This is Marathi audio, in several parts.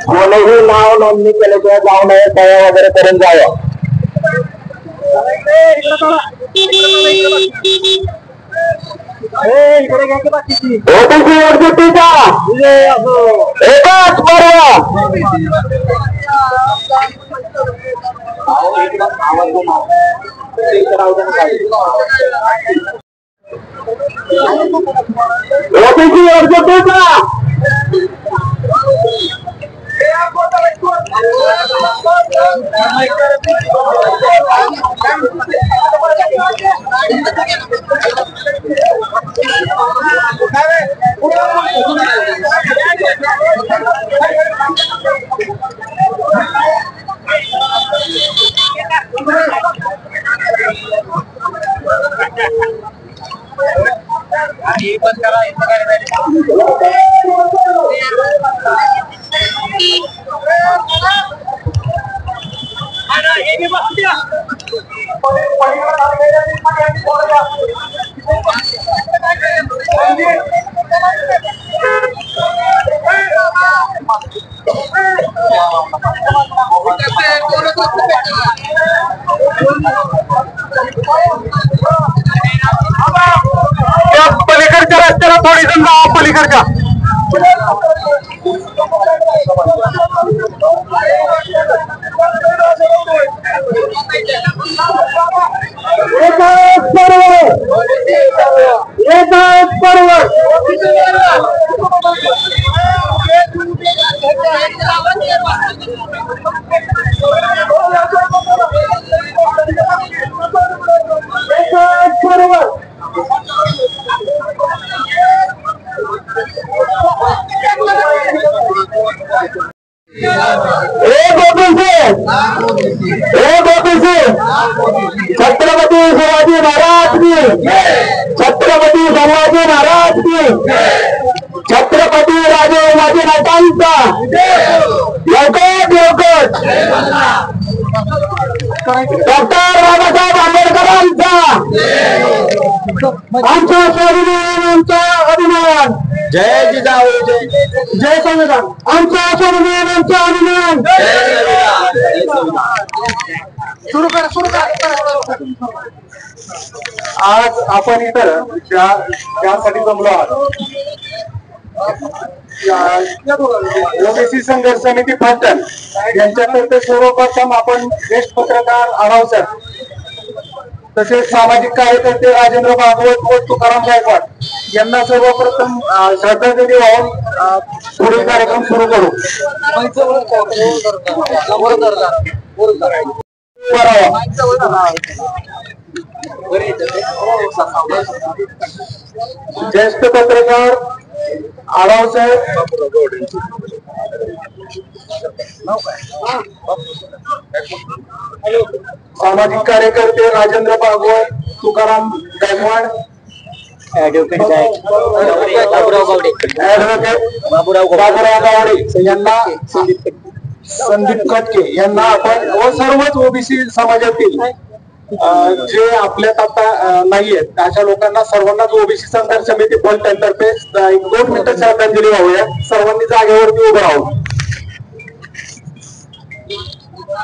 कोणीही नाव नोंदणी केल्याशिवाय जाऊ नये, तया वगैरे करून जावं. एकाच पलीकडच्या रस्त्याला थोडी जण जावा, पलीकडच्या छत्रपति शिवाजी महाराज की, छत्रपति संभाजी महाराज की, छत्रपति राजे उमाजी नाटांचा लवकर लवकर, डॉक्टर बाबासाहेब आंबेडकरांचा, आमच्या स्वाभिमानांचा अभिमान. जय जिजाऊ, जय संविधान. आमच्या स्वाभिमानांचा अभिमान. सुरू करा. आज आपण इतर त्यासाठी जमलो आहोत. ओबीसी संघर्ष समिती फलटण यांच्यातर्फे सर्वप्रथम आपण ज्येष्ठ पत्रकार आढावसर, तसेच सामाजिक कार्यकर्ते राजेंद्र भागवत व तुकाराम गायकवाड यांना सर्वप्रथम श्रद्धांजली वाहून पुढील कार्यक्रम सुरू करू. ज्येष्ठ पत्रकार आढावसाहेब, सामाजिक कार्यकर्ते राजेंद्र भागवत, तुकाराम गायकवाड, बाबूराव गावडे यांना, संदीप कटके यांना आपण व सर्वच ओबीसी समाजातील जे आपल्यात आता नाहीयेत अशा लोकांना सर्वांनाच ओबीसी संघर्ष समिती फलटण तर्फे 1-2 मिनिटं श्रद्धांजली वाहूया. सर्वांनी जागेवरती उभं राहू.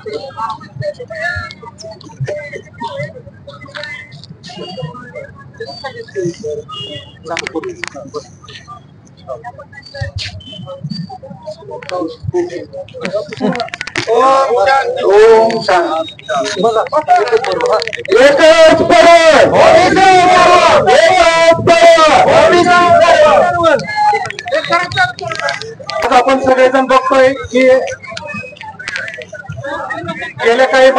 ओम शांती. एकच परम. आज आपण सगळेजण बघतोय की गेल्या काही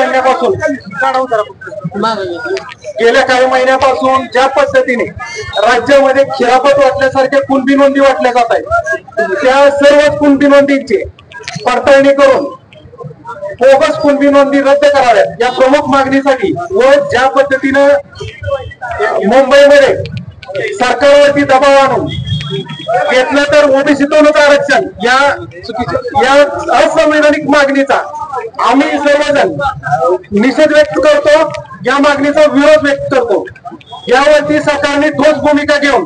महिन्यापासून ज्या पद्धतीने राज्यामध्ये खिरापत वाटल्यासारख्या कुणबी नोंदी वाटल्या जात आहेत, त्या सर्वच कुणबी नोंदींची पडताळणी करून बोगस कुणबी नोंदी रद्द कराव्यात या प्रमुख मागणीसाठी व ज्या पद्धतीनं मुंबईमध्ये सरकारवरती दबाव आणून घेतलं तर ओबीसीतूनच आरक्षण या असंवैधानिक मागणीचा आम्ही सर्वजण निषेध व्यक्त करतो, या मागणीचा विरोध व्यक्त करतो. यावरती सरकारने ठोस भूमिका घेऊन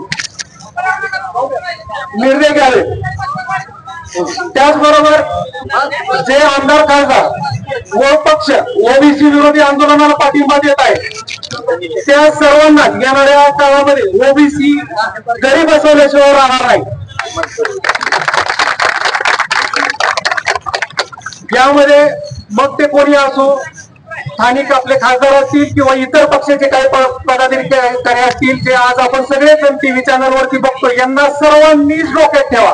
निर्णय घ्यावे. त्याचबरोबर जे आमदार खासदार व पक्ष ओबीसी विरोधी आंदोलनाला पाठिंबा देत आहे त्या सर्वांना येणाऱ्या काळामध्ये ओबीसी घरी बसवल्याशिवाय राहणार नाही. यामध्ये मग ते कोणी असो, स्थानिक आपले खासदार असतील किंवा इतर पक्षाचे काही पदाधिकारी असतील, जे आज आपण सगळेच टीव्ही चॅनल वरती बघतो, यांना सर्वांनीच डोक्यात ठेवा.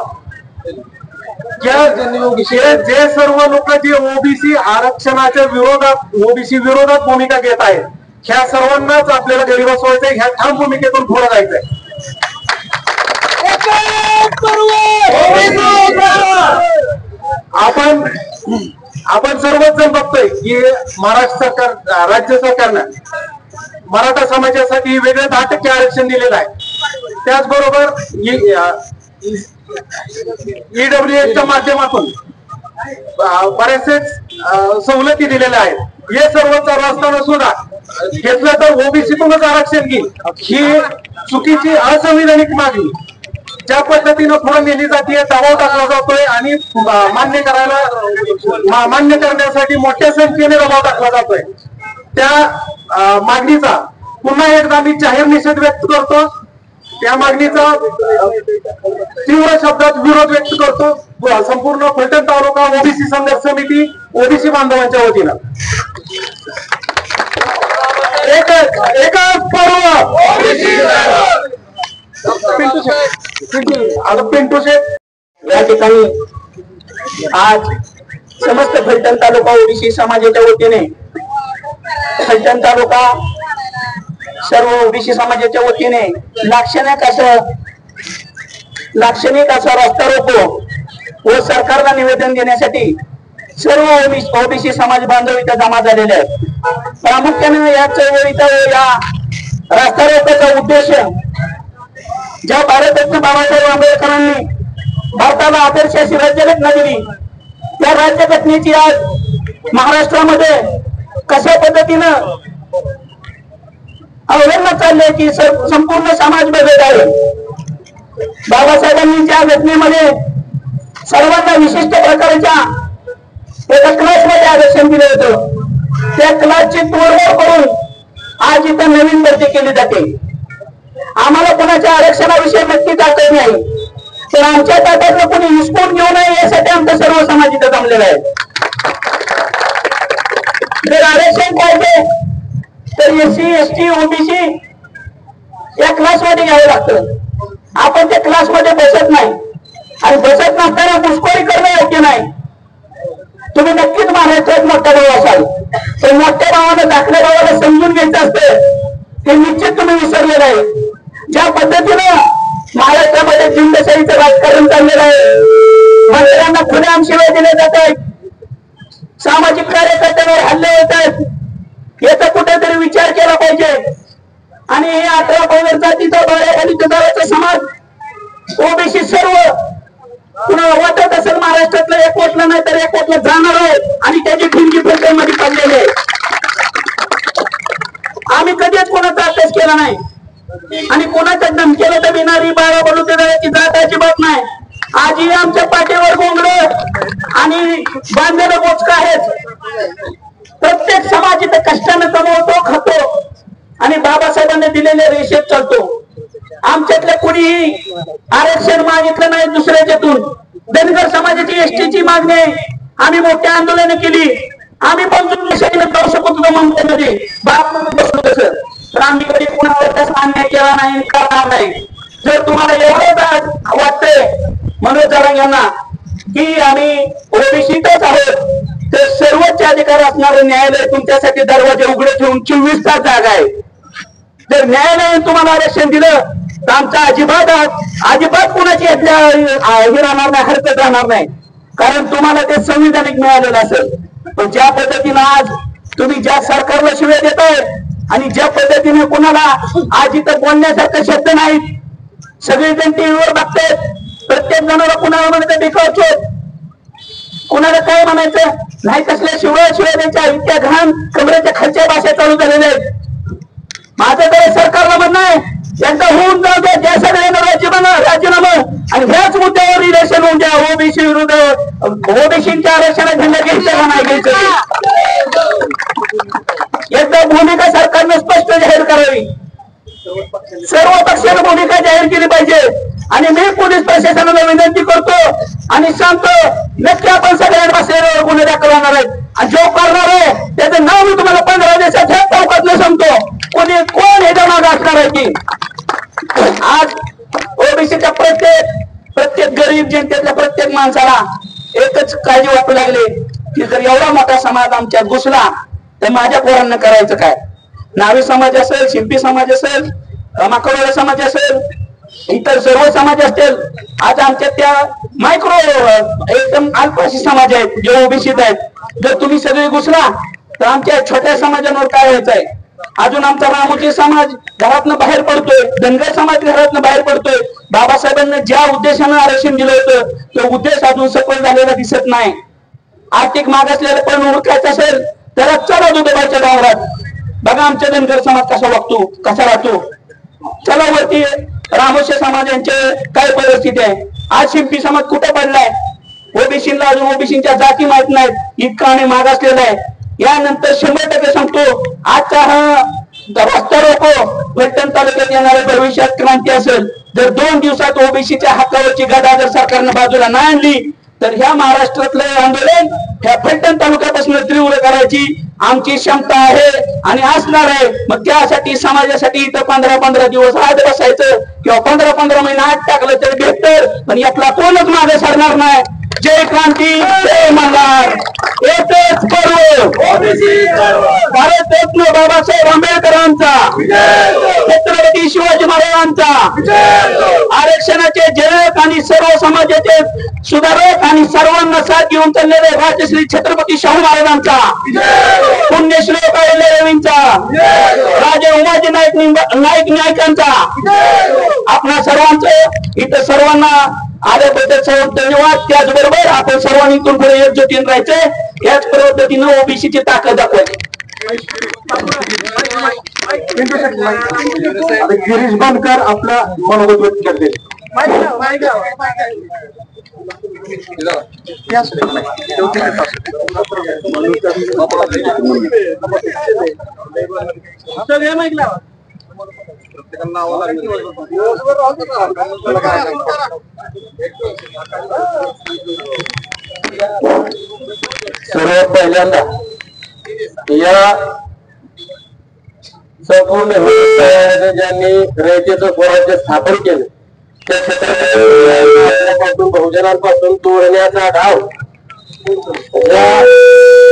जे सर्व लोक जे ओबीसी आरक्षणाच्या विरोधात, ओबीसी विरोधात भूमिका घेत आहेत, ह्या सर्वांनाच आपल्याला घरी बसवायचंय. ह्या ठाम भूमिकेतून पुढे जायचंय. आपण सर्वच जण बघतोय की महाराष्ट्र सरकार, राज्य सरकारनं मराठा समाजासाठी वेगळं 10% आरक्षण दिलेलं आहे. त्याचबरोबर ईडब्ल्यूएसच्या माध्यमातून बरेचसेच सवलती दिलेल्या आहेत. हे सर्व चालू असताना सुद्धा घेतलं तर ओबीसीतूनच आरक्षण घेईल ही चुकीची असंविधानिक मागणी ज्या पद्धतीनं पुढे नेली जाते, दबाव टाकला जातोय आणि मान्य करण्यासाठी मोठ्या संख्येने दबाव टाकला जातोय, त्या मागणीचा पुन्हा एकदा मी जाहीर निषेध व्यक्त करतो. त्या मागणीचा तीव्र शब्दात विरोध व्यक्त करतो. संपूर्ण फलटण तालुका ओबीसी संघर्ष समिती ओबीसी बांधवांच्या वतीनं एकच पर्व. पिंटू शेठ या ठिकाणी आज समस्त फलटण तालुका ओबीसी समाजाच्या वतीने, फलटण तालुका सर्व ओबीसी समाजाच्या वतीने लाक्षणिक असा रस्ता रोको व सरकारला निवेदन देण्यासाठी सर्व ओबीसी समाज बांधव इथं जमा झालेले आहेत. प्रामुख्याने या चळवळीचा व या रस्ता रोकोचा उद्देश, ज्या भारतरत्न बाबासाहेब आंबेडकरांनी भारताला आदर्शाची राज्यघटना दिली, त्या राज्यघटनेची आज महाराष्ट्रामध्ये कशा पद्धतीनं अवहेलना चालली आहे की संपूर्ण समाज बदलत आहे. बाबासाहेबांनी ज्या घटनेमध्ये सर्वांना विशिष्ट प्रकारच्या एका क्लासमध्ये आरक्षण दिलं होतं, त्या क्लासची तोडफोड करून आज इथं नवीन भरती केली जाते. आम्हाला कोणाच्या आरक्षणाविषयी नक्की ताकद नाही, तर आमच्या ताकदला कोणी हिसकून घेऊ नये यासाठी आमचा सर्व समाज इथं जमलेला आहे. जर आरक्षण पाहिजे तर एससी एसटी ओबीसी या क्लासमध्ये घ्यावं लागतं. आपण त्या क्लासमध्ये बसत नाही आणि बसत नसताना घुसखोरी करणं योग्य नाही. तुम्ही नक्कीच महाराष्ट्रात मोठा भाऊ असाल, तर मोठ्या भावानं धाकल्या भावाला समजून घ्यायचं असतं, ते निश्चित तुम्ही विसरले नाही. ज्या पद्धतीनं महाराष्ट्रामध्ये झुंडशाहीचं राजकारण चाललेलं आहे, मंत्र्यांना खुलेआम शिवाय दिले जात आहेत, सामाजिक कार्यकर्त्यांवर हल्ले होत आहेत, याचा कुठेतरी विचार केला पाहिजे. आणि हे 18 पगड जातीचा डोळ्याखाली तुझाचा समाज ओबीसी सर्व कुणाला वाटत असेल महाराष्ट्रातलं एक कोटला नाही तर एक कोटला जाणार आहे आणि त्याची ठिणगी फलटणमध्ये पडलेली आहे. आम्ही कधीच कोणाचा अभ्यास केला नाही आणि कोणाच्या धमकीला तर बिनारी बाळा बोलू देण्याची जात अजिबात नाही. आजही आमच्या पाठीवर गोंगड आणि बांधलेलं बोचका आहेत. प्रत्येक समाज इथे कष्टाने कमवतो, खातो आणि बाबासाहेबांनी दिलेले रेषेत चालतो. आमच्यातल्या कुणीही आरक्षण मागितलं नाही दुसऱ्याच्यातून. धनगर समाजाची एसटीची मागणी आम्ही मोठ्या आंदोलन केली. आम्ही पण जाऊ शकतो तुझं ममतेमध्ये बाप बसलो तसं, तर आम्ही कधी कुणावर तसा अन्याय केला नाही, करणार नाही. जर तुम्हाला एवढं वाटतंय मनोज जरांगे यांना की आम्ही ओबीसीतच आहोत, तर सर्वोच्च अधिकार असणारं न्यायालय तुमच्यासाठी दरवाजे उघडे ठेवून 24 तास जागा आहे. जर न्यायालयाने तुम्हाला आरक्षण दिलं तर आमचा अजिबात कुणाची हे राहणार नाही, हरकत राहणार नाही. कारण तुम्हाला ते संविधानिक मिळालेलं असेल. पण ज्या पद्धतीनं आज तुम्ही ज्या सरकारला शिव्या देताय आणि ज्या पद्धतीने कुणाला आज इथं बोलण्यासारखे शब्द नाहीत, सगळेजण टीव्हीवर बघतायत, प्रत्येक जणाला कुणाला म्हणायचं बिकॉचोत, कुणाला काय म्हणायचं नाही, कसल्या शिवाय द्यायच्या इतक्या घाण कमरेच्या खालच्या भाषा चालू झालेल्या आहेत. माझं तर सरकारला म्हणणं आहे यांचा होऊन जाऊ द्या, ज्या सगळ्यांना राजीनामा आणि ह्याच मुद्द्यावर रिलेशन होऊन द्या. ओबीसी विरुद्ध ओबीसीच्या आरक्षणात झेंडा घ्यायचं का नाही घ्यायचं, एकदा भूमिका सरकारने स्पष्ट जाहीर करावी. सर्व पक्षाने भूमिका जाहीर केली पाहिजे. आणि मी पोलीस प्रशासनाला विनंती करतो आणि सांगतो, नक्की आपण सगळ्यांना बसलेल्यावर गुन्हे दाखल होणार आहेत. आणि जो करणार आहे त्याचं नाव मी तुम्हाला 15 दिवसाच्या चौकातलं सांगतो. कोण हे मागे असणार आहे की आज ओबीसीच्या प्रत्येक गरीब जनतेतल्या प्रत्येक माणसाला एकच काळजी वाटू लागली की जर एवढा मोठा समाज आमच्यात घुसला तर माझ्या पोरांना करायचं काय. नावी समाज असेल, शिंपी समाज असेल, माकडवाडा समाज असेल, इतर सर्व समाज असतील. आज आमच्या त्या मायक्रो एकदम अल्पशी समाज आहेत जे ओबीसीत आहेत. जर तुम्ही सगळे घुसला तर आमच्या छोट्या समाजांवर काय व्हायचंय. अजून आमचा रामोजी समाज घरातनं बाहेर पडतोय, धनगर समाज घरातनं बाहेर पडतोय. बाबासाहेबांना ज्या उद्देशानं आरक्षण दिलं होतं तो उद्देश अजून सफल झालेला दिसत नाही. आर्थिक मागासलेलं पण ओळखायचं असेल तर चला दुधबाईच्या डोंगरात बघा आमच्या धनगर समाज कसा वागतो, कसा राहतो. चला वरती रामोशी समाजांचे काय परिस्थिती आहे. आज शिंपी समाज कुठे पडलाय. ओबीसीला अजून ओबीसीच्या जाती माहित नाहीत, इतका आणि मागासलेला आहे. यानंतर 100% सांगतो आजचा हा रस्ता रोको फलटण तालुक्यात येणाऱ्या भविष्यात क्रांती असेल. जर 2 दिवसात ओबीसीच्या हक्कावरची गदा जर सरकारनं बाजूला नाही आणली तर ह्या महाराष्ट्रातलं आंदोलन ह्या फलटण तालुक्यापासून तीव्र करायची आमची क्षमता आहे आणि असणार आहे. मग त्यासाठी समाजासाठी इथं 15-15 दिवस आत बसायचं किंवा 15-15 महिने आत टाकलं तर बेहतर. पण यातला कोणच मागे सरणार नाही. जय क्रांती, जय मल्हार. एकच पर्व भारतरत्न बाबासाहेब आंबेडकरांचा, छत्रपती शिवाजी महाराजांचा, आरक्षणाचे जनक आणि सर्व समाजाचे सुधारक आणि सर्वांना साथ घेऊन चाललेले राजश्री छत्रपती शाहू महाराजांचा, पुण्यश्लोक रवींचा, राजे उमाजी नाईकांचा, आपणा सर्वांचं इथं सर्वांना आल्याबद्दल सर्व धन्यवाद. त्याचबरोबर आपण सर्वांनी इथून पुढे एकजुटीने राहायचंय. याच पद्धतीनं ओबीसीची ताकद दाखवायची. गिरीश बनकर आपला मनोगत व्यक्त करते. सर्वात पहिल्यांदा या संपूर्ण ज्यांनी रयतेचं स्वराज्य स्थापन केलं त्या क्षेत्रापासून बहुजनांपासून तोडण्याचा डाव ज्या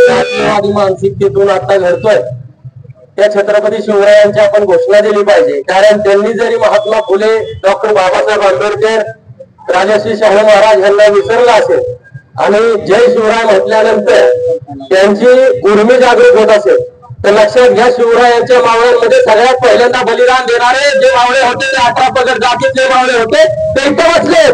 जातीयवादी मानसिकतेतून आता घडतोय त्या छत्रपती शिवरायांची आपण घोषणा दिली पाहिजे. कारण त्यांनी जरी महात्मा फुले, डॉक्टर बाबासाहेब आंबेडकर, राजश्री शाहू महाराज यांना विसरला असेल आणि जय शिवराय म्हटल्यानंतर त्यांची उर्मी जागृत होत असेल तर लक्षात घ्या शिवरायांच्या मावळ्यांमध्ये सगळ्यात पहिल्यांदा बलिदान देणारे जे मावळे होते ते 18 पगड जातीतले मावळे होते ते इथं बसले.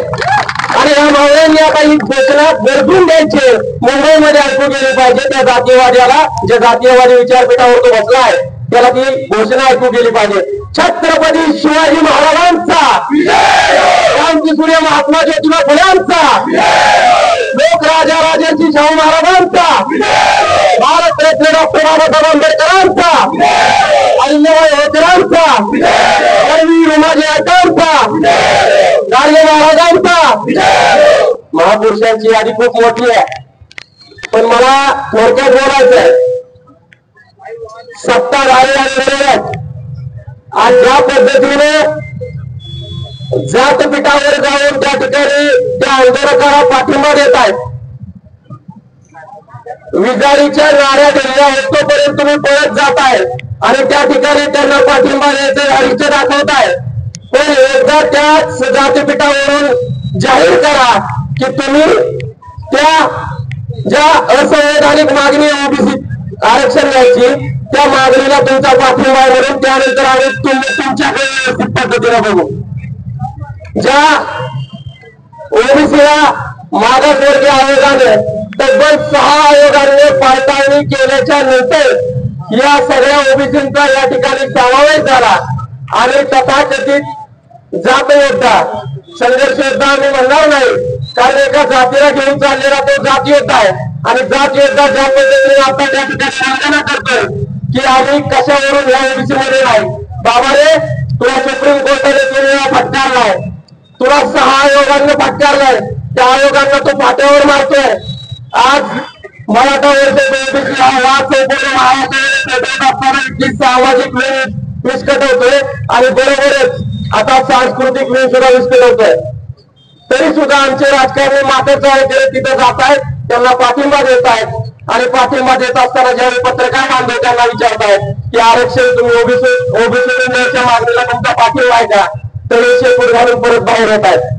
आणि या मावळ्यांनी आता ही घोषणा गरजून द्यायचे मुंबईमध्ये ऐकू गेली पाहिजे. त्या जातीयवाद्याला जे जातीयवादी विचारपीठावर तो बसला आहे त्याला ती घोषणा ऐकू गेली पाहिजे. छत्रपती शिवाजी महाराजांचा, क्रांतीसूर्य महात्मा ज्योतिबा फुल्यांचा, लोकराजा राजर्षी शाहू महाराजांचा, भारत डॉक्टर बाबासाहेब आंबेडकरांचा, अहिल्याबाई होळकरांचा, वीर उमाजी आटोंचा, गाडगे महाराजांचा. महापुरुषांची यादी खूप मोठी आहे, पण मला थोडक्यात बोलायचंय. सत्ताधारी आणि विरोधक आज ज्या पद्धतीने जातपीठावर जाऊन त्या ठिकाणी त्या आंदोलकाला पाठिंबा देत आहेत, विजारीच्या नाऱ्या दिल्या होतोपर्यंत तुम्ही पळत जाताय आणि त्या ठिकाणी त्यांना पाठिंबा द्यायचे इच्छा दाखवताय. पण एकदा त्याच जातीपीठावरून जाहीर करा की तुम्ही त्या ज्या असंवैधानिक मागणी ओबीसी आरक्षण द्यायची त्या मागणीला तुमचा पाठिंबा म्हणून त्यानंतर आम्ही तुमच्याकडे व्यवस्थित पद्धतीने बघू. ज्या ओबीसीला मागासवर्गीय आयोगाने तब्बल 6 आयोगांनी पडताळणी केल्याच्या नंतर या सगळ्या ओबीसींचा या ठिकाणी समावेश झाला आणि तथाकथित जात योद्धा संघर्ष योद्धा आम्ही म्हणणार नाही, कारण एका जातीला घेऊन चाललेला तो जात योद्धा आहे आणि जात योद्धा ज्या पद्धतीने आता त्या ठिकाणी वंदना करतोय की आम्ही कशावरून या ओबीसी मध्ये नाही. बाबा रे, तुला सुप्रीम कोर्टाने 3 वेळा फटकारलाय, तुला 6 आयोगांना फटकारलाय, त्या आयोगांना तो फाट्यावर मारतोय. आज मराठा वर्सेस ओबीसी हा वाद संपूर्ण महाराष्ट्रामध्ये पेटवत असताना इतकी सामाजिक विस्कटवतोय आणि बरोबरच आता सांस्कृतिक वेळ सुद्धा विस्कटवतोय. तरी सुद्धा आमचे राजकारणी माथ्याचा तिथे जात आहेत, त्यांना पाठिंबा देत आहेत आणि पाठिंबा देत असताना ज्यावेळी पत्रकार बांधव त्यांना विचारतायत की आरक्षण तुम्ही ओबीसी मागणीला तुमचा पाठिंबा आहे का, तरी शेपूट घालून परत बाहेर येत आहेत.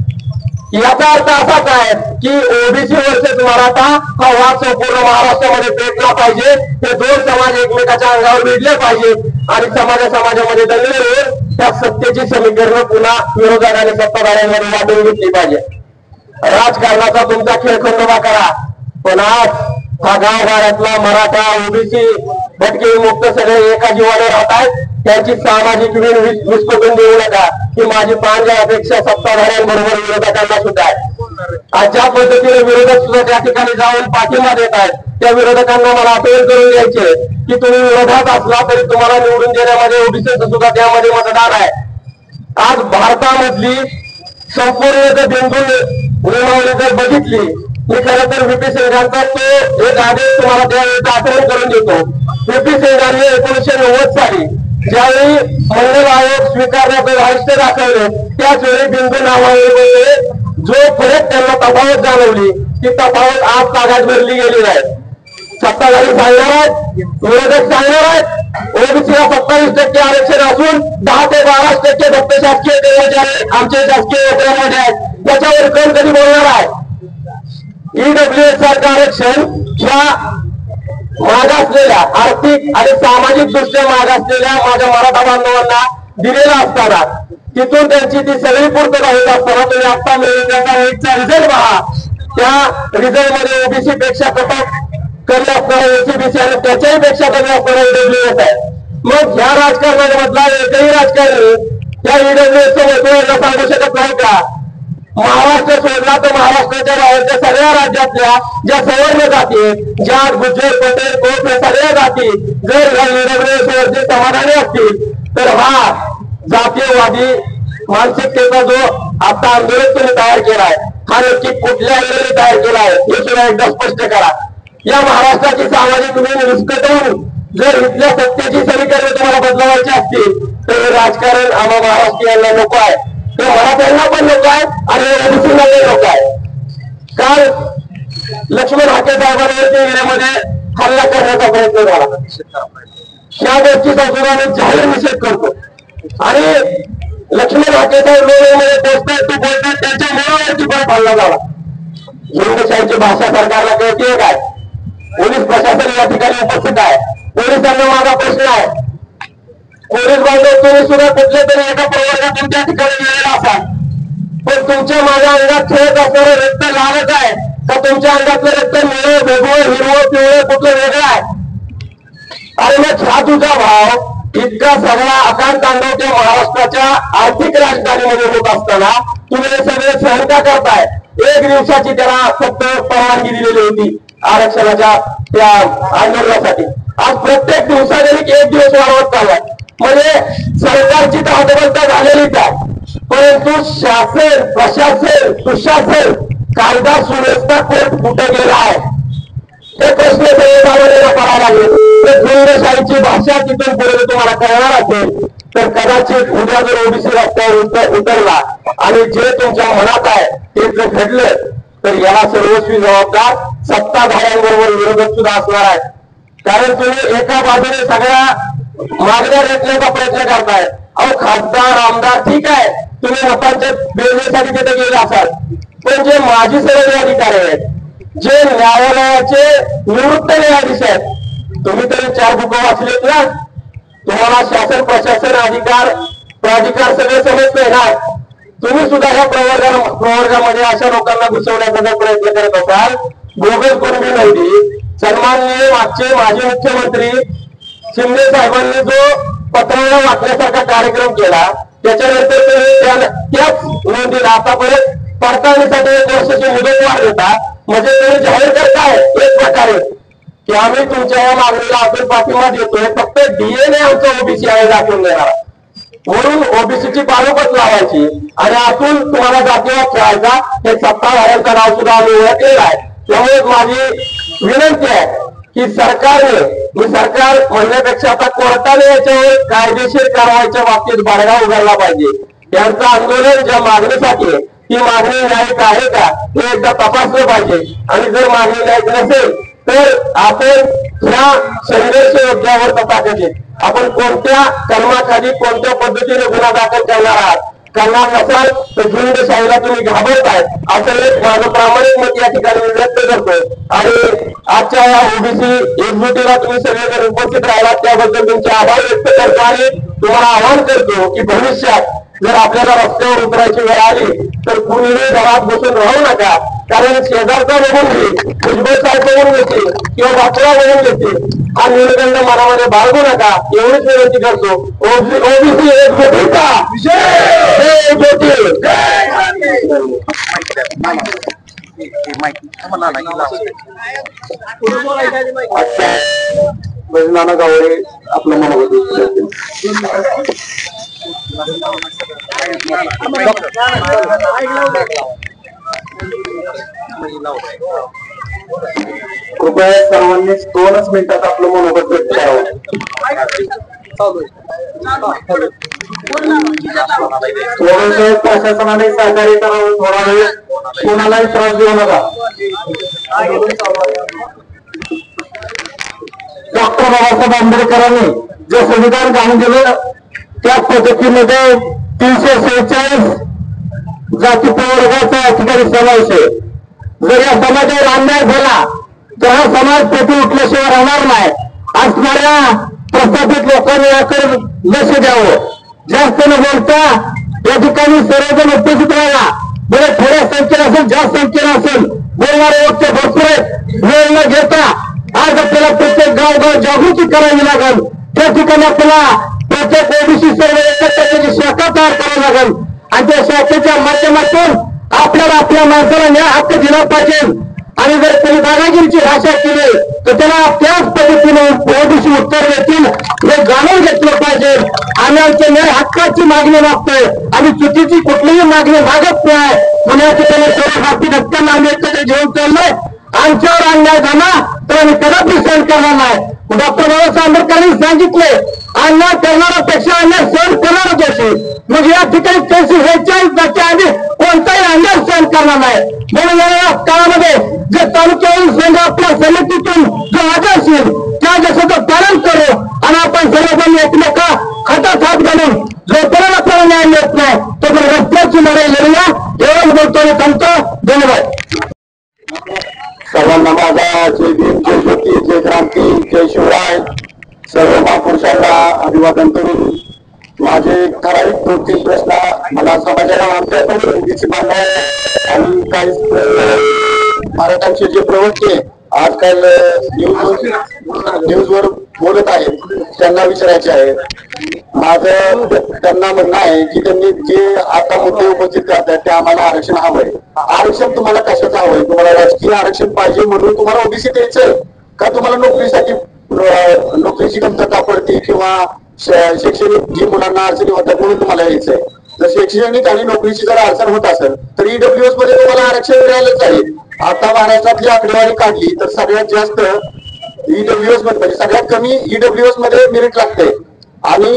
याचा अर्थ असाच आहे की ओबीसी वर्सेस मराठा हा वाद संपूर्ण महाराष्ट्रामध्ये पेटला पाहिजे. हे 2 समाज एकमेकाच्या अंगावर भिडले पाहिजे आणि समाजामध्ये दंगल होऊन त्या सत्तेची समीकरणं पुन्हा विरोधकांनी सत्ताधाऱ्यांमध्ये वाटून घेतली पाहिजे. राजकारणाचा तुमचा खेळ खंडोबा करा, पण आज हा गावगाड्यातला मराठा ओबीसी भटके मुक्त सगळे एका जीवाने राहत आहेत. त्यांची सामाजिक विस्फोटून देऊ नका ही माझी प्रांजळ अपेक्षा सत्ताधाऱ्यांबरोबर विरोधकांना सुद्धा आहे. आज ज्या पद्धतीने विरोधक सुद्धा त्या ठिकाणी जाऊन पाठिंबा देत आहेत त्या विरोधकांना मला अपील करून द्यायचे की तुम्ही विरोधात असला तरी तुम्हाला निवडून देण्यामध्ये ओबीसीचं सुद्धा त्यामध्ये मतदान आहे. आज भारतामधली संपूर्ण जर बिंदू नियमावली जर बघितली, मी खरं तर व्हीपी सिंगांचा तो एक आदेश तुम्हाला त्यावेळेस आठवण करून देतो. व्हीपी सिंगांनी 1990 साली ज्यावेळी मंडल आयोग स्वीकारण्याचं राष्ट्र दाखवले त्याच वेळी बिंदू नावावलीमध्ये जो फरक त्यांना तफावत जाणवली ती तफावत आज कागद भरली गेली आहे. सत्ताधारी सांगणार आहेत, विरोधक सांगणार आहेत, ओबीसीला 27% आरक्षण असून 10 ते 12% फक्त शासकीय कर्मचारी आमचे शासकीय नोकऱ्यांमध्ये आहेत. त्याच्यावर कोण कधी बोलणार आहे? ईडब्ल्यूएस सारखं आरक्षण ह्या मागासलेल्या आर्थिक आणि सामाजिक दृष्ट्या मागासलेल्या माझ्या मराठा बांधवांना दिलेला असताना तिथून त्यांची ती सगळी पूर्तता होत असताना तुम्ही आता मिळून रिझल्ट पहा. त्या रिझल्ट मध्ये ओबीसी पेक्षा कमी असणारा एसीबीसी आणि त्याच्याही पेक्षा कमी असणारा ईडब्ल्यूएस आहे. मग ह्या राजकारणामधला एकही राजकारणी त्या ईडब्ल्यूएसचं महत्व सांगू शकत नाही का? महाराष्ट्र सोडला तर महाराष्ट्राच्या बाहेरच्या सगळ्या राज्यातल्या ज्या सवर्ण जाती, ज्या गुजर पटेल कोट या सगळ्या जाती जर या ईडब्ल्यूएस वरती समाधानी असतील तर हा जातीयवादी मानसिकतेचा जो आता आंदोलन तुम्ही तयार केलाय हा नक्की कुठल्या वेळेला तयार केलाय हे सुद्धा एकदा स्पष्ट करा. या महाराष्ट्राची सामाजिक विस्कटवून जर इथल्या सत्तेची समीकरण तुम्हाला बदलवायची असतील तर हे राजकारण आम्हा महाराष्ट्रीयांना नको आहे, ते मराठ्यांना पण नको आहे आणि ओबीसीला पण नको आहे. काल लक्ष्मण हाके साहेबांवरती येण्यामध्ये हल्ला करण्याचा प्रयत्न झाला. या गोष्टी संशोधनाने जाहीर निषेध करतो आणि लक्ष्मण हाके साहेब लोकमध्ये पोचतात ते बोलतात त्यांच्या मुलावरती पण हल्ला झाला. हिंदुशाहीची भाषा सरकारला कळते काय? पोलीस प्रशासन या ठिकाणी उपस्थित आहे. पोलिसांना माझा प्रश्न आहे, पोलीस बांधव तुम्ही सुद्धा कुठल्या तरी एका प्रवर्गातून त्या ठिकाणी गेलेला असाल, पण तुमच्या माझ्या अंगात खेळत असणारं रक्त लालच आहे का तुमच्या अंगातलं रक्त निळं वेगळं हिरवं पिवळं कुठलं वेगळं आहे? अरे मग हा तुझा भाव इतका सगळा अकाल तांडव त्या महाराष्ट्राच्या आर्थिक राजधानीमध्ये होत असताना तुम्ही हे सगळे सहन का करताय? 1 दिवसाची त्याला फक्त परवानगी दिलेली होती आरक्षणाच्या त्या आंदोलनासाठी. आज प्रत्येक दिवसागणिक एक दिवस वाढवत चाललाय. म्हणजे सरकारची तर हतबलता झालेलीच आहे, परंतु शासन, प्रशासन, सुशासन, कायदा सुव्यवस्था कुठे गेला आहे हे प्रश्न समाजाला करायला लागले. झुंडशाहीची भाषा तिथून पुढे तुम्हाला कळणार असेल तर कदाचित उद्या जर ओबीसी रस्त्यावर उतरला आणि जे तुमच्या मनात आहे ते जर घडलं तर याला सर्वस्वी जबाबदार सत्ताधाऱ्यांबरोबर विरोधक सुद्धा असणार आहे. कारण तुम्ही एका बाजूने सगळ्या मागण्या रेटण्याचा प्रयत्न करताय. अहो खासदार आमदार ठीक आहे, तुम्ही मतांच्या बेलण्यासाठी तिथे गेले असाल, पण जे माजी सर्व अधिकारी आहेत, जे न्यायालयाचे निवृत्त न्यायाधीश आहेत, तुम्ही तरी 4 बुकं वाचलेत ना, तुम्हाला शासन प्रशासन अधिकार प्राधिकार सगळे समजतंय ना. तुम्ही सुद्धा ह्या प्रवर्गामध्ये अशा लोकांना घुसवण्याचा जर प्रयत्न करत असाल, बोगस कुणबी नव्हती. सन्माननीय मागचे माजी मुख्यमंत्री शिंदे साहेबांनी जो पत्राला वाटण्यासारखा कार्यक्रम केला त्याच्यानंतर तुम्ही त्याच नोंदीला आतापर्यंत पडताळणीसाठी 1 वर्षाची मुदतवाढ देता. म्हणजे तुम्ही जाहीर करताय एक प्रकारे की आम्ही तुमच्या या मागणीला आपण पाठिंबा देतोय, फक्त डीएनए आमचा ओबीसी आहे दाखवून देणार, म्हणून ओबीसीची पालोपत लावायची आणि आतून तुम्हाला जातीवाद खेळायचा हे सत्ताधाऱ्यांचं नाव सुद्धा आम्ही ओळखलेलं आहे. त्यामुळे माझी विनंती आहे की सरकारने, मी सरकार म्हणण्यापेक्षा आता कोर्टाने याच्यावर कायदेशीर कारवाईच्या बाबतीत बडगा उघडला पाहिजे. त्यांचं आंदोलन ज्या मागणीसाठी ती मागणी न्यायिक आहे का हे एकदा तपासलं पाहिजे. आणि जर मागणी न्यायिक नसेल तर आपण ह्या संघर्ष योद्ध्यावर तथाकथित आपण कोणत्या कर्माखाली कोणत्या पद्धतीने गुन्हा दाखल करणार आहात. करणार नसाल तर झुंडशाहीला तुम्ही घाबरताय असं एक माझं प्रामाणिक मत या ठिकाणी व्यक्त करतो. आणि आजच्या या ओबीसी एकजुटीला तुम्ही सगळेजण उपस्थित राहिलात त्याबद्दल तुमचे आभार व्यक्त करतो आणि तुम्हाला आवाहन करतो की भविष्यात जर आपल्याला रस्त्यावर उतरायची वेळ आली तर कुणीही घरात बसून राहू नका. कारण शेजारचा बघून घेईल, भुजबळ साहेब बघून घेतील किंवा बापरा बघून घेतील, हा न्यूनगंड मनामध्ये बाळगू नका एवढीच विनंती करतो. ओबीसी एकजुटीचा नाना गावडे आपलं मनोगत कृपया सर्वांनी 2च मिनिटात आपलं मनोगत व्यक्त करावं. थोडं प्रशासनाने सहकार्य करावं, थोडा वेळ कोणालाही त्रास देऊ नका. डॉक्टर बाबासाहेब आंबेडकरांनी जे संविधान घालून दिलं त्या पद्धतीमध्ये 346 जाती प्रवर्गाचा या ठिकाणी समावेश आहे. जर या समाजावर अन्याय झाला तर हा समाज प्रति उठल्याशिवाय राहणार नाही. असणाऱ्या प्रस्थापित लोकांनी याकडे लक्ष द्यावं. जास्त न बोलता या ठिकाणी सर्वजण उपस्थित राहा. बरे थोड्या संख्येने असेल जास्त संख्येने असेल बोलणारे वक्ते भरपूर आहेत. वेळ न घेता आज आपल्याला प्रत्येक गावगाव जागृती करावी लागेल. त्या ठिकाणी आपल्याला प्रत्येक ओबीसी सर्व एकत्र शाखा तयार करावी लागेल आणि त्या शाखेच्या माध्यमातून आपल्याला आपल्या माणसाला न्याय हक्क दिला पाहिजे. आणि जर त्यांनी दादागिरीची भाषा केली तर त्याला त्याच पद्धतीने ओबीसी उत्तर देतील हे जाणून घेतलं पाहिजे. आम्ही आमच्या न्याय हक्काची मागणी मागतोय, आम्ही चुकीची कुठलीही मागणी मागत नाही. पुण्या ठिकाणी सर्व जाती हक्कांना आम्ही एकत्र घेऊन चाललोय. आमच्यावर अन्याय झाला तर आम्ही कदापि सहन करणार नाही. डॉक्टर बाबासाहेब आंबेडकरांनी सांगितले अन्याय करणाऱ्यापेक्षा अन्याय सहन करणारा दोषी. मग या ठिकाणी 346 आम्ही कोणताही अन्याय सहन करणार नाही. म्हणून या काळामध्ये जे तालुक्यावरून संघ आपल्या समितीतून जो आदेश येईल त्या आदेशाचं पालन करू आणि आपण सर्वजण एकमेका हातात हात घालून जोपर्यंत आपल्याला न्याय मिळत नाही तोपर्यंत रस्त्याची लढाई लढूया. एवढंच बोलतो आणि थांबतो. धन्यवाद. सर्वांना माझा जय भीम, जय ज्योती, जय क्रांती, जय शिवराय. सर्व महापुरुषांना अभिवादन करून माझे ठराविक 2-3 प्रश्न मला समाजाला आमच्या ओबीसी बांधव आणि काही मराठ्यांचे जे प्रवक्ते आजकाल न्यूजवर बोलत आहेत त्यांना विचारायचे आहे. माझं त्यांना म्हणणं आहे की त्यांनी जे आता मुद्दे उपस्थित करतात ते आम्हाला आरक्षण हवंय. आरक्षण तुम्हाला कशाचं हवंय? तुम्हाला राजकीय आरक्षण पाहिजे म्हणून तुम्हाला ओबीसी द्यायचं का तुम्हाला नोकरीसाठी नोकरीची कमतरता पडते किंवा शैक्षणिक जी मुलांना अडचणी होतात म्हणून तुम्हाला यायचंय. जर शैक्षणिक आणि नोकरीची जर अडचण होत असेल तर ईडब्ल्यूएस मध्ये तुम्हाला आरक्षण मिळालंच आहे. आता महाराष्ट्रातली आकडेवारी काढली तर सगळ्यात जास्त ईडब्ल्यूएस मध्ये म्हणजे सगळ्यात कमी ईडब्ल्यूएस मध्ये मेरिट लागते आणि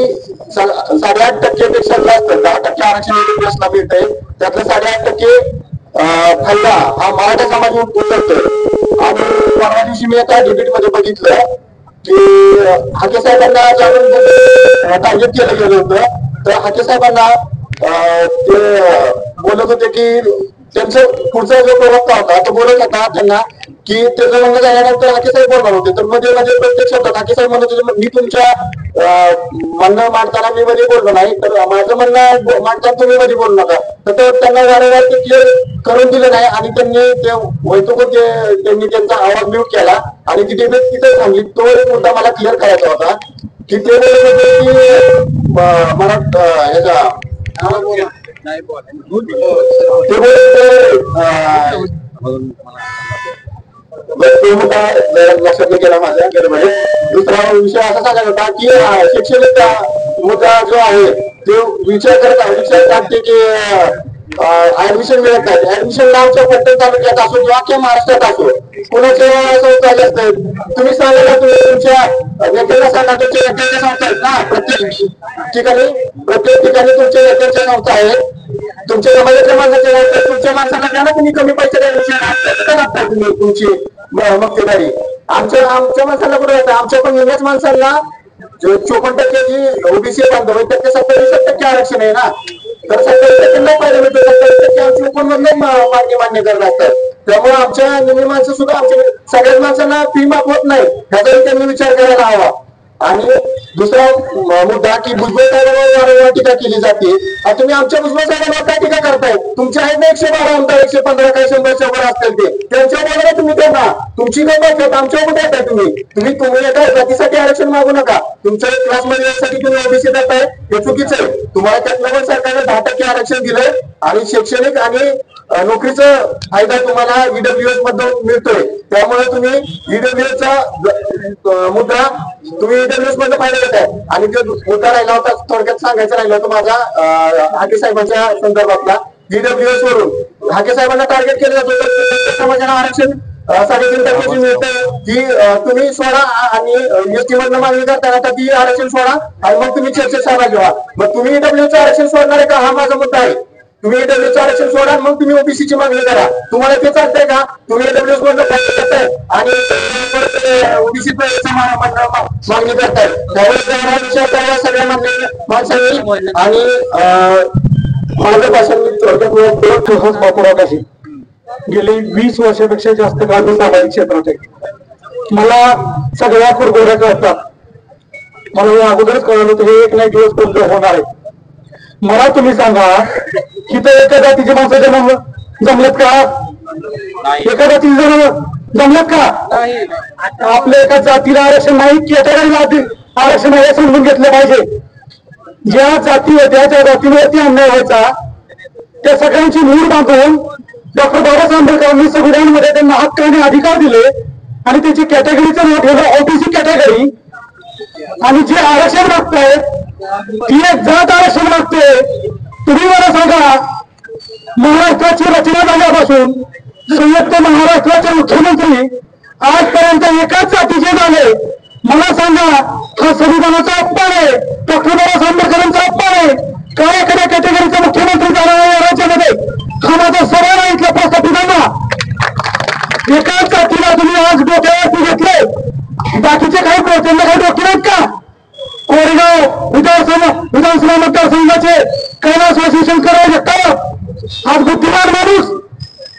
8.5% पेक्षा जास्त 10% आरक्षण ईडब्ल्यूएस ला मिळतंय. त्यातलं 8.5% फायदा हा मराठा समाज उतरतोय. आणि परवा दिवशी मी एका डिबेट मध्ये बघितलं की हाके साहेबांना ज्यावेळेस टार्गेट केलं गेलं होतं तर हाके साहेबांना ते बोलत होते की त्यांचं पुढचा जो प्रवक्ता होता तो बोलत होता त्यांना की त्याचं म्हणणं झाल्यानंतर हाके साहेब बोलणार होते तर मध्ये प्रत्यक्ष होतात हाके साहेब म्हणत होते मी तुमच्या म्हणणं मांडताना मी मध्ये बोललो नाही तर माझं म्हणणं मांडताना तुम्ही मध्ये बोलू नका. तर त्यांना वारंवार ते क्लिअर करून दिलं नाही आणि त्यांनी ते वैतुक त्यांनी त्यांचा आवाज म्यूट केला आणि ती डिबेट तिथे थांबली. तो एक मुद्दा मला क्लिअर करायचा होता की ते बोलत होते की मला ह्याचा ते लक्षात केला माझ्या गडबडीत. दुसरा विषय असा सांगायचा होता की शैक्षणिक मुद्दा जो आहे तो विचार करते की ऍडमिशन मिळत नाही. ऍडमिशन नावच्या पट्टण तालुक्यात असो किंवा अख्ख्या महाराष्ट्रात असो कोणाच्या संस्था जास्त आहेत. तुम्ही सांगायला तुम्ही तुमच्या नेत्यांना सांगा तुमच्या नेत्यांच्या संस्था आहेत ना. प्रत्येक ठिकाणी तुमच्या नेत्यांच्या संस्था आहेत. तुमच्या समाजातल्या माणसाच्या तुमच्या माणसाला द्या ना तुम्ही कमी पैसे तुम्ही तुमची मक्तेदारी. आमच्या माणसाला कुठे येतं आमच्या पण निम्याच माणसांना 54% जी ओबीसी बांधव त्याच्या 27% आरक्षण आहे ना. तर 27% नाही पाहिजे मिळतो 27% आमची ओपनमधले मान्य करत असतात. त्यामुळे आमच्या निम्मी माणसं सुद्धा आमच्या सगळ्याच माणसांना फी माफ होत नाही ह्याचाही त्यांनी विचार करायला हवा. आणि दुसरा मुद्दा की भुजबळ साहेबांवर वारंवार टीका केली जाते. तुम्ही आमच्या भुजबळ साहेबांवर काय टीका करताय. तुमचे आहेत ना 112 आमदार 115 काही 100 वर असतील ते त्यांच्यावर तुम्ही त्यांना तुमची काय बात आमच्या मध्ये येत तुम्ही एका जातीसाठी आरक्षण मागू नका. तुमच्या क्लासमध्ये यासाठी तुम्ही ओबीसी देताय हे चुकीचं आहे. तुम्हाला त्यातलं सरकारने 10% आरक्षण दिलंय आणि शैक्षणिक आणि नोकरीचा फायदा तुम्हाला ईडब्ल्यूएस मध्ये मिळतोय. त्यामुळे तुम्ही ईडब्ल्यूएसचा मुद्दा तुम्ही ईडब्ल्यूएस मध्ये फायदा देत आहे. आणि जो मुद्दा राहिला होता थोडक्यात सांगायचा राहिला होता माझा हाके साहेबांच्या संदर्भातला ईडब्ल्यूएस वरून हाके साहेबांना टार्गेट केलं जातं समाजाला आरक्षण 3.5% मिळतं की तुम्ही सोडा आणि एसटी मधनं मागणी करताना तर ती आरक्षण सोडा आणि मग तुम्ही चर्चेत सहभागी व्हा. मग तुम्ही ईडब्ल्यूचं आरक्षण सोडणार आहे का हा माझा मुद्दा आहे. तुम्ही ईडब्ल्यूचं आरक्षण सोडा मग तुम्ही ओबीसीची मागणी करा. तुम्हाला ते चालतंय का. तुम्ही ईडब्ल्यूएस मधलं फायदा करताय आणि ओबीसी मागणी करताय. त्यामुळे सगळ्या माणसांनी आणि माझं भाषण मी गेली 20 वर्षापेक्षा जास्त काळ मी सामाजिक क्षेत्रात आहे. मला सगळ्या कुरघोड्या कळतात. मला हे अगोदरच कळलं होतं हे एक नाही दिवस बंद होणार आहे. मला तुम्ही सांगा की तर एका जातीचे माणसं जमलेत का. एका जातीचे जण जमलेत का. आपल्या एका जातीला आरक्षण नाही कॅटेगरीला आरक्षण आहे समजून घेतलं पाहिजे. ज्या जाती होत्या त्या जातीवरती अन्याय व्हायचा त्या सगळ्यांची मूळ बांधून डॉक्टर बाबासाहेब आंबेडकरांनी संविधानामध्ये त्यांना हक्क आणि अधिकार दिले आणि त्याची कॅटेगरीचं नाव ठेवलं ओबीसी कॅटेगरी. आणि जे आरक्षण मागतायत ती एक जात आरक्षण मागते. तुम्ही मला सांगा महाराष्ट्राची रचना झाल्यापासून संयुक्त महाराष्ट्राचे मुख्यमंत्री आजपर्यंत एकाच जातीचे झाले. मला सांगा हा संविधानाचा अपमान आहे. डॉक्टर बाबासाहेब आंबेडकरांचा अपमान आहे. काय एखाद्या कॅटेगरीचा मुख्यमंत्री झाला या राज्यामध्ये हा माझा सवाल आहे. इथल्या प्रस्थापितांना एकाच जातीला तुम्ही आज डोक्यावरती घेतले. बाकीचे काही त्यांना काही डोके नाहीत का. कोरेगाव विधानसभा मतदारसंघाचे कैलासवासी शंकरराव जगताप आज बुद्धिमान माणूस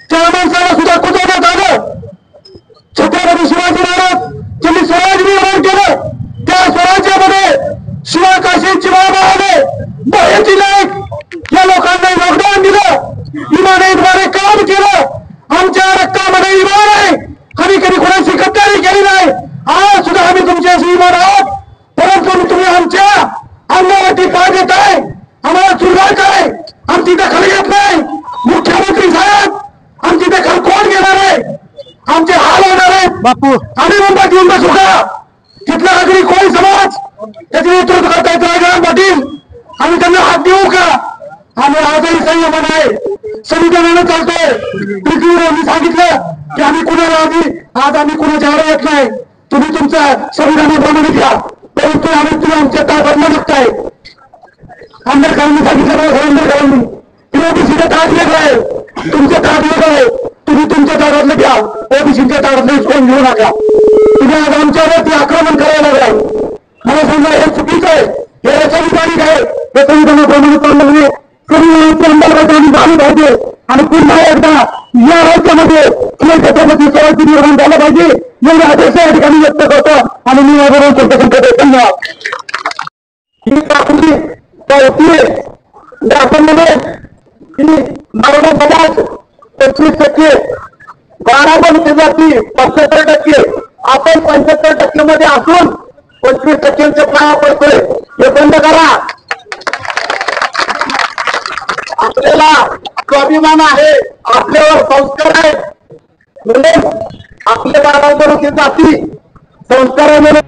त्या माणसाला सुद्धा कुजवण्यात आलं. छत्रपती शिवाजी महाराज ज्यांनी स्वराज्य निर्माण केलं त्या स्वराज्यामध्ये शिवाकाशी चिवाबाने बहेची नाईक या लोकांना योगदान दिलं. इमानीद्वारे काम केलं. आमच्या रक्तामध्ये इमान आहे. आम्ही कधी कोणाची गद्दारी केली नाही. आज सुद्धा आम्ही तुमच्याशी इमान आहोत. परंतु तुम्ही आमच्या अंगावरती पाय देताय. आम्हाला चुरगाळ काय आमची दखल घेत नाही. मुख्यमंत्री साहेब आमची दखल कोण घेणार आहे. आमचे हाल होणार आहेत. बापू आम्ही मुंबईत येऊन बसू का. तिथला नागरिक कोळी समाज त्याचे नेतृत्व करतायत राजाराम पाटील. आम्ही त्यांना हात देऊ का? आम्ही आजही संयमन आहे, संविधानानं चालतोय. पृथ्वीवर सांगितलं की आम्ही कुणाला आज आम्ही कुणाच्या आड येत नाही. तुम्ही तुमच्या संविधानाप्रमाणे घ्या, परंतु आम्ही आमच्या ताब्यात बघताय. आंबेडकरांनी सांगितलं आंबेडकरांनी ओबीसीचं ताट वेगळं आहे, तुमचं ताट वेगळं आहे. तुम्ही तुमच्या ताटातलं घ्या, ओबीसीच्या ताटातलं हिसकून घेऊ नका. तुम्ही आज आमच्यावरती आक्रमण करायला लागलाय. मला सांगा हे चुकीचं आहे, हे संविधानिक आहे. हे संविधानाप्रमाणे चाललं नाही. संविधानाची अंमलबजावणी झाली पाहिजे आणि पुन्हा एकदा या राज्यामध्ये छत्रपती स्वराज्य निर्माण झालं पाहिजे एवढे आदेश या ठिकाणी व्यक्त करतो आणि मी याबरोबर करतो. धन्यवाद. ही कापुली दाखवलेले की मराठा समाज 25%, 12 जाती 75%, आपण 75% मध्ये असून 25% पाया पडतोय. हे बंद करा. आपल्याला स्वाभिमान आहे, आपल्यावर संस्कार आहेत, म्हणून आपल्या बाळाबरोबर जाती संस्कारामध्ये